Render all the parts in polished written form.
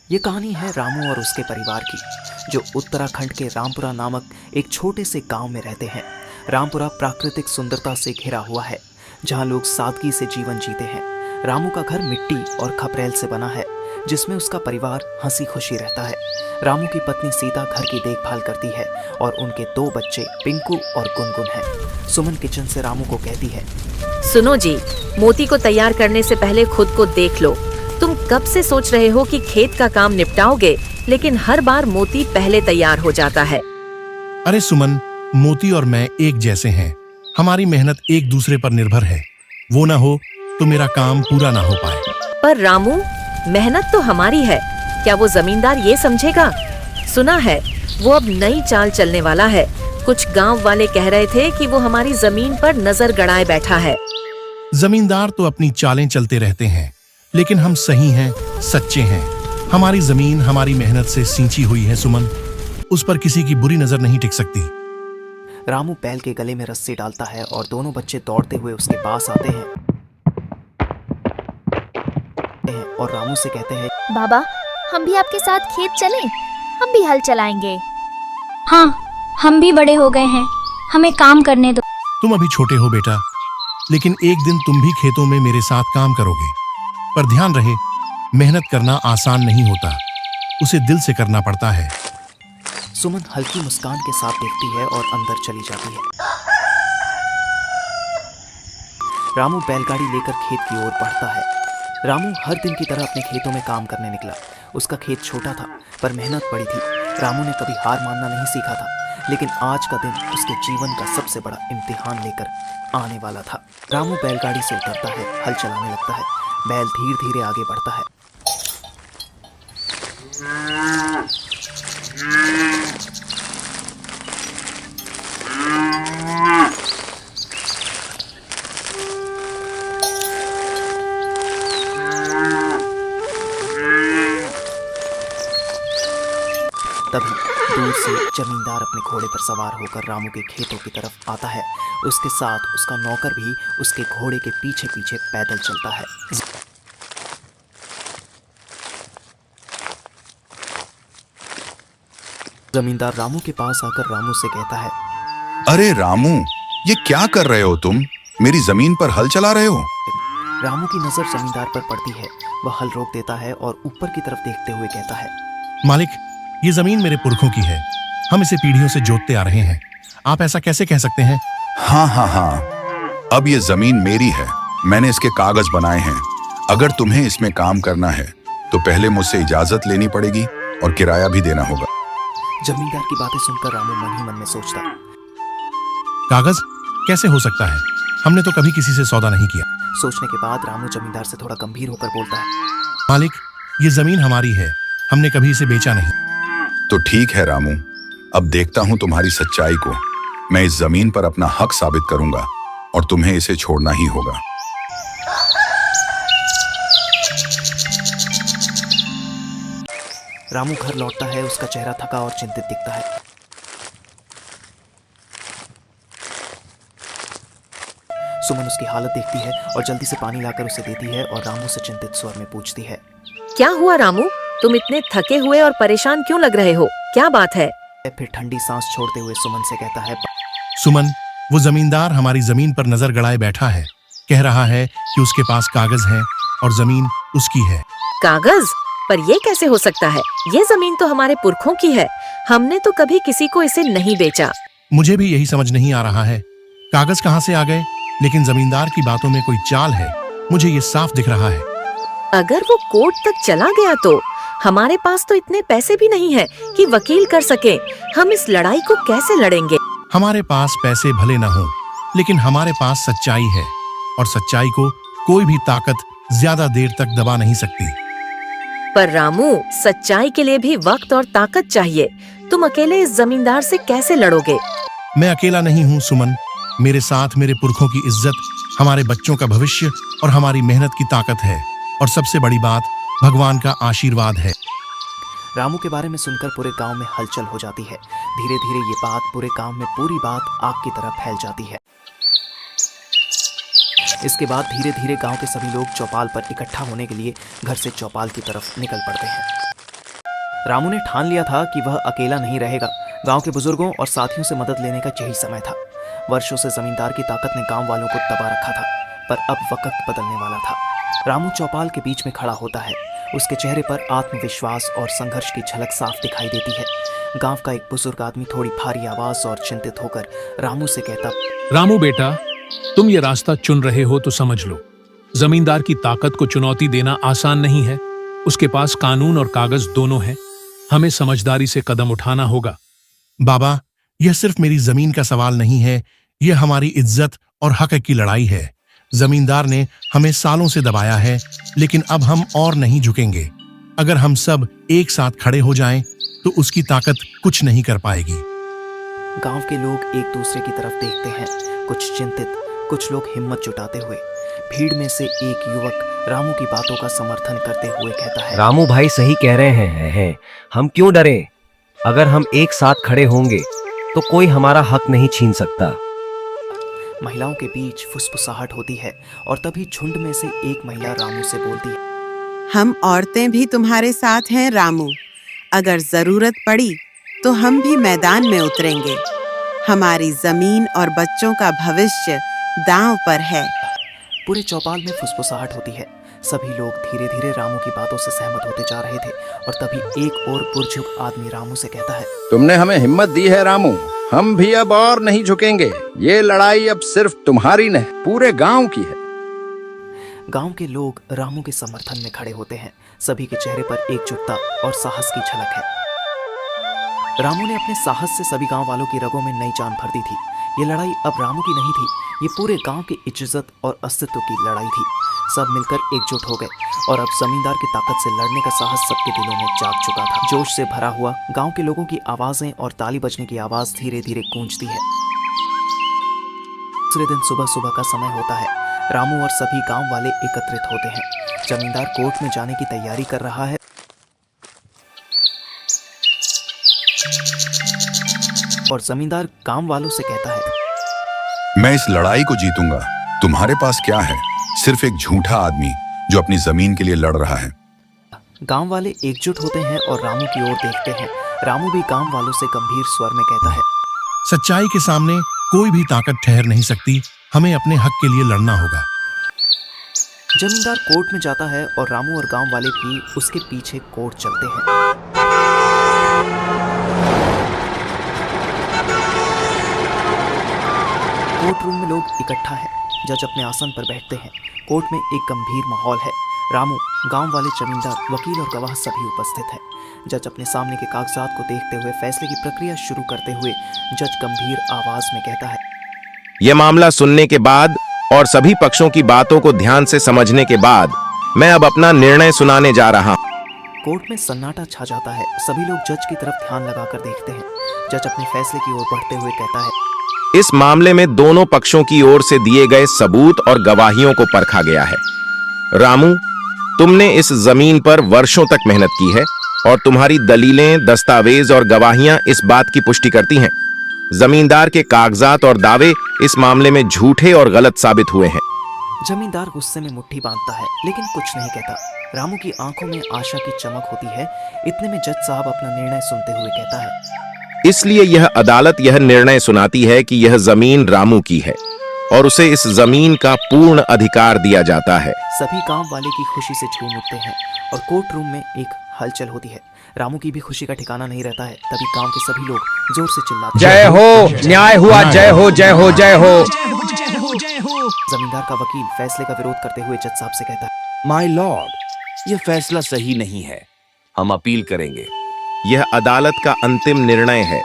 ये कहानी है रामू और उसके परिवार की, जो उत्तराखंड के रामपुरा नामक एक छोटे से गांव में रहते हैं। रामपुरा प्राकृतिक सुंदरता से घिरा हुआ है, जहां लोग सादगी से जीवन जीते हैं। रामू का घर मिट्टी और खपरेल से बना है, जिसमें उसका परिवार हंसी खुशी रहता है। रामू की पत्नी सीता घर की देखभाल करती है और उनके 2 बच्चे पिंकू और गुनगुन हैं। सुमन किचन से रामू को कहती है, सुनो जी, मोती को तैयार करने से पहले खुद को देख लो। तुम कब से सोच रहे हो कि खेत का काम निपटाओगे, लेकिन हर बार मोती पहले तैयार हो जाता है। अरे सुमन, मोती और मैं एक जैसे हैं। हमारी मेहनत एक दूसरे पर निर्भर है। वो ना हो तो मेरा काम पूरा ना हो पाए। पर रामू, मेहनत तो हमारी है, क्या वो जमींदार ये समझेगा? सुना है वो अब नई चाल चलने वाला है। कुछ गांव वाले कह रहे थे कि वो हमारी जमीन पर नजर गड़ाए बैठा है। जमींदार तो अपनी चालें चलते रहते हैं, लेकिन हम सही हैं, सच्चे हैं। हमारी जमीन हमारी मेहनत से सींची हुई है सुमन, उस पर किसी की बुरी नजर नहीं टिक सकती। रामू बैल के गले में रस्सी डालता है और दोनों बच्चे दौड़ते हुए उसके पास आते हैं और रामू से कहते हैं, बाबा, हम भी आपके साथ खेत चलें? हम भी हल चलाएंगे। हाँ, हम भी बड़े हो गए हैं, हमें काम करने दो। तुम अभी छोटे हो बेटा, लेकिन एक दिन तुम भी खेतों में मेरे साथ काम करोगे। पर ध्यान रहे, मेहनत करना आसान नहीं होता, उसे दिल से करना पड़ता है। सुमन हल्की मुस्कान के साथ देखती है और अंदर चली जाती है। रामू बैलगाड़ी लेकर खेत की ओर बढ़ता है। रामू हर दिन की तरह अपने खेतों में काम करने निकला। उसका खेत छोटा था, पर मेहनत बड़ी थी। रामू ने कभी हार मानना नहीं सीखा था, लेकिन आज का दिन उसके जीवन का सबसे बड़ा इम्तिहान लेकर आने वाला था। रामू बैलगाड़ी से उतरता है, हल चलाने लगता है। बैल धीरे धीरे आगे बढ़ता है। तभी दूर से जमींदार अपने घोड़े पर सवार होकर रामू के खेतों की तरफ आता है। उसके साथ उसका नौकर भी उसके घोड़े के पीछे पीछे पैदल चलता है। जमींदार रामू के पास आकर रामू से कहता है, अरे रामू, ये क्या कर रहे हो तुम? मेरी जमीन पर हल चला रहे हो? रामू की नजर जमींदार पर पड़ती है। वह हल रोक देता है और ऊपर की तरफ देखते हुए कहता है, मालिक, ये जमीन मेरे पुरखों की है। हम इसे पीढ़ियों से जोतते आ रहे हैं। आप ऐसा कैसे कह सकते हैं? हाँ, अब ये जमीन मेरी है। मैंने इसके कागज बनाए हैं। अगर तुम्हें इसमें काम करना है तो पहले मुझसे इजाजत लेनी पड़ेगी और किराया भी देना होगा। जमींदार की बातें सुनकर रामू मन ही मन में सोचता, कागज कैसे हो सकता है? हमने तो कभी किसी से सौदा नहीं किया। सोचने के बाद रामू जमींदार से थोड़ा गंभीर होकर बोलता है, मालिक, ये जमीन हमारी है, हमने कभी इसे बेचा नहीं। तो ठीक है रामू, अब देखता हूं तुम्हारी सच्चाई को। मैं इस जमीन पर अपना हक साबित करूंगा और तुम्हें इसे छोड़ना ही होगा। रामू घर लौटता है। उसका चेहरा थका और चिंतित दिखता है। सुमन उसकी हालत देखती है और जल्दी से पानी लाकर उसे देती है और रामू से चिंतित स्वर में पूछती है, क्या हुआ रामू? तुम इतने थके हुए और परेशान क्यों लग रहे हो? क्या बात है? फिर ठंडी सांस छोड़ते हुए सुमन से कहता है, सुमन, वो जमींदार हमारी जमीन पर नजर गड़ाए बैठा है। कह रहा है कि उसके पास कागज है और जमीन उसकी है। कागज? पर ये कैसे हो सकता है? ये जमीन तो हमारे पुरखों की है। हमने तो कभी किसी को इसे नहीं बेचा। मुझे भी यही समझ नहीं आ रहा है, कागज कहाँ से आ गए? लेकिन जमींदार की बातों में कोई चाल है, मुझे ये साफ दिख रहा है। अगर वो कोर्ट तक चला गया तो हमारे पास तो इतने पैसे भी नहीं है कि वकील कर सके। हम इस लड़ाई को कैसे लड़ेंगे? हमारे पास पैसे भले न हो, लेकिन हमारे पास सच्चाई है, और सच्चाई को कोई भी ताकत ज्यादा देर तक दबा नहीं सकती। पर रामू, सच्चाई के लिए भी वक्त और ताकत चाहिए। तुम अकेले इस जमींदार से कैसे लड़ोगे? मैं अकेला नहीं हूँ सुमन, मेरे साथ मेरे पुरखों की इज्जत, हमारे बच्चों का भविष्य और हमारी मेहनत की ताकत है, और सबसे बड़ी बात, भगवान का आशीर्वाद है। रामू के बारे में सुनकर पूरे गांव में हलचल हो जाती है। धीरे धीरे ये बात पूरे गांव में पूरी बात आग की तरह फैल जाती है। इसके बाद धीरे धीरे गांव के सभी लोग चौपाल पर इकट्ठा होने के लिए घर से चौपाल की तरफ निकल पड़ते हैं। रामू ने ठान लिया था कि वह अकेला नहीं रहेगा। गांव के बुजुर्गों और साथियों से मदद लेने का यही समय था। वर्षों से जमींदार की ताकत ने गांव वालों को दबा रखा था, पर अब वक्त बदलने वाला था। रामू चौपाल के बीच में खड़ा होता है। उसके चेहरे पर आत्मविश्वास और संघर्ष की झलक साफ दिखाई देती है। गांव का एक बुजुर्ग आदमी थोड़ी भारी आवाज और चिंतित होकर रामू से कहता, रामू बेटा, तुम ये रास्ता चुन रहे हो तो समझ लो, जमींदार की ताकत को चुनौती देना आसान नहीं है। उसके पास कानून और कागज दोनों हैं। हमें समझदारी से कदम उठाना होगा। बाबा, यह सिर्फ मेरी जमीन का सवाल नहीं है, यह हमारी इज्जत और हक की लड़ाई है। जमींदार ने हमें सालों से दबाया है, लेकिन अब हम और नहीं झुकेंगे। अगर हम सब एक साथ खड़े हो जाएं, तो उसकी ताकत कुछ नहीं कर पाएगी। गांव के लोग एक दूसरे की तरफ देखते हैं, कुछ चिंतित, कुछ लोग हिम्मत जुटाते हुए। भीड़ में से एक युवक रामू की बातों का समर्थन करते हुए कहता है, रामू भाई सही कह रहे हैं। हम क्यों डरे? अगर हम एक साथ खड़े होंगे तो कोई हमारा हक नहीं छीन सकता। महिलाओं के बीच फुसफुसाहट होती है और तभी झुंड में से एक महिला रामू से बोलती है, हम औरतें भी तुम्हारे साथ हैं रामू। अगर जरूरत पड़ी तो हम भी मैदान में उतरेंगे। हमारी जमीन और बच्चों का भविष्य दांव पर है। पूरे चौपाल में फुसफुसाहट होती है। सभी लोग धीरे धीरे रामू की बातों से सहमत होते जा रहे थे और तभी एक और पुरझुक आदमी रामू से कहता है, तुमने हमें हिम्मत दी है रामू, हम भी अब और नहीं झुकेंगे। ये लड़ाई अब सिर्फ तुम्हारी नहीं, पूरे गांव की है। गांव के लोग रामू के समर्थन में खड़े होते हैं। सभी के चेहरे पर एकजुटता और साहस की झलक है। रामू ने अपने साहस से सभी गांव वालों की रगों में नई जान भर दी थी। ये लड़ाई अब रामू की नहीं थी, ये पूरे गांव की इज्जत और अस्तित्व की लड़ाई थी। सब मिलकर एकजुट हो गए और अब जमींदार की ताकत से लड़ने का साहस सबके दिलों में जाग चुका था। जोश से भरा हुआ गांव के लोगों की आवाजें और ताली बजने की आवाज धीरे धीरे गूंजती है। दूसरे दिन सुबह सुबह का समय होता है। रामू और सभी गांव वाले एकत्रित होते हैं। जमींदार कोर्ट में जाने की तैयारी कर रहा है और जमींदार गांव वालों से कहता है, मैं इस लड़ाई को जीतूंगा। तुम्हारे पास क्या है? सिर्फ एक झूठा आदमी जो अपनी जमीन के लिए लड़ रहा है। गांव वाले एकजुट होते हैं और रामू की ओर देखते हैं। रामू भी गांव वालों से गंभीर स्वर में कहता है, सच्चाई के सामने कोई भी ताकत ठहर नहीं सकती। हमें अपने हक के लिए लड़ना होगा। जमींदार कोर्ट में जाता है और रामू और गांव वाले भी उसके पीछे कोर्ट चलते हैं। कोर्ट रूम में लोग इकट्ठा हैं। जज अपने आसन पर बैठते हैं। कोर्ट में एक गंभीर माहौल है। रामू, गांव वाले, जमींदार, वकील और गवाह सभी उपस्थित हैं। जज अपने सामने के कागजात को देखते हुए फैसले की प्रक्रिया शुरू करते हुए जज गंभीर आवाज में कहता है, यह मामला सुनने के बाद और सभी पक्षों की बातों को ध्यान से समझने के बाद मैं अब अपना निर्णय सुनाने जा रहा हूं। कोर्ट में सन्नाटा छा जाता है। सभी लोग जज की तरफ ध्यान लगाकर देखते हैं। जज अपने फैसले की ओर बढ़ते हुए कहता है, इस मामले में दोनों पक्षों की ओर से दिए गए सबूत और गवाहियों को परखा गया है। रामू, तुमने इस जमीन पर वर्षों तक मेहनत की है और तुम्हारी दलीलें, दस्तावेज और गवाहियां इस बात की पुष्टि करती हैं। जमींदार के कागजात और दावे इस मामले में झूठे और गलत साबित हुए हैं। जमींदार गुस्से में मुट्ठी बांधता है लेकिन कुछ नहीं कहता। रामू की आंखों में आशा की चमक होती है। इतने में जज साहब अपना निर्णय सुनते हुए कहता है, इसलिए यह अदालत यह निर्णय सुनाती है कि यह जमीन रामू की है और उसे इस जमीन का पूर्ण अधिकार दिया जाता है। सभी गांव वाले की खुशी से झूम उठते हैं और कोर्ट रूम में एक हलचल होती है। रामू की भी खुशी का ठिकाना नहीं रहता है। तभी गांव के सभी लोग जोर से चिल्लाते, जय हो, न्याय हुआ, जय हो, जय हो, जय हो। जमींदार का वकील फैसले का विरोध करते हुए जज साहब से कहता है, माय लॉर्ड, यह फैसला सही नहीं है। हम अपील करेंगे। यह अदालत का अंतिम निर्णय है।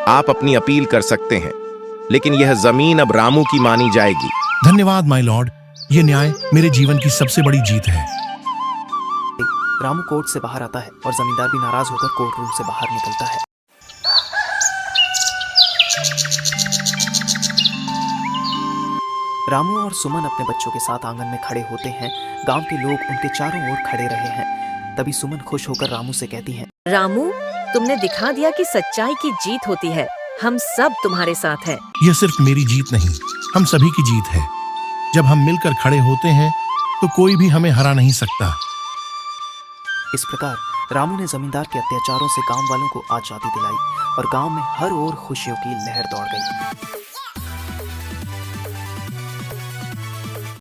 आप अपनी अपील कर सकते हैं, लेकिन यह जमीन अब रामू की मानी जाएगी। धन्यवाद माय लॉर्ड, ये न्याय मेरे जीवन की सबसे बड़ी जीत है। रामू कोर्ट से बाहर आता है और जमींदार भी नाराज होकर कोर्ट रूम से बाहर निकलता है। रामू और सुमन अपने बच्चों के साथ आंगन में खड़े होते हैं। गांव के लोग उनके चारों ओर खड़े रहे हैं। तभी सुमन खुश होकर रामू से कहती है, रामू, तुमने दिखा दिया कि सच्चाई की जीत होती है। हम सब तुम्हारे साथ हैं। यह सिर्फ मेरी जीत नहीं, हम सभी की जीत है। जब हम मिलकर खड़े होते हैं तो कोई भी हमें हरा नहीं सकता। इस प्रकार रामू ने जमींदार के अत्याचारों से गांव वालों को आजादी दिलाई और गांव में हर ओर खुशियों की लहर दौड़ गई।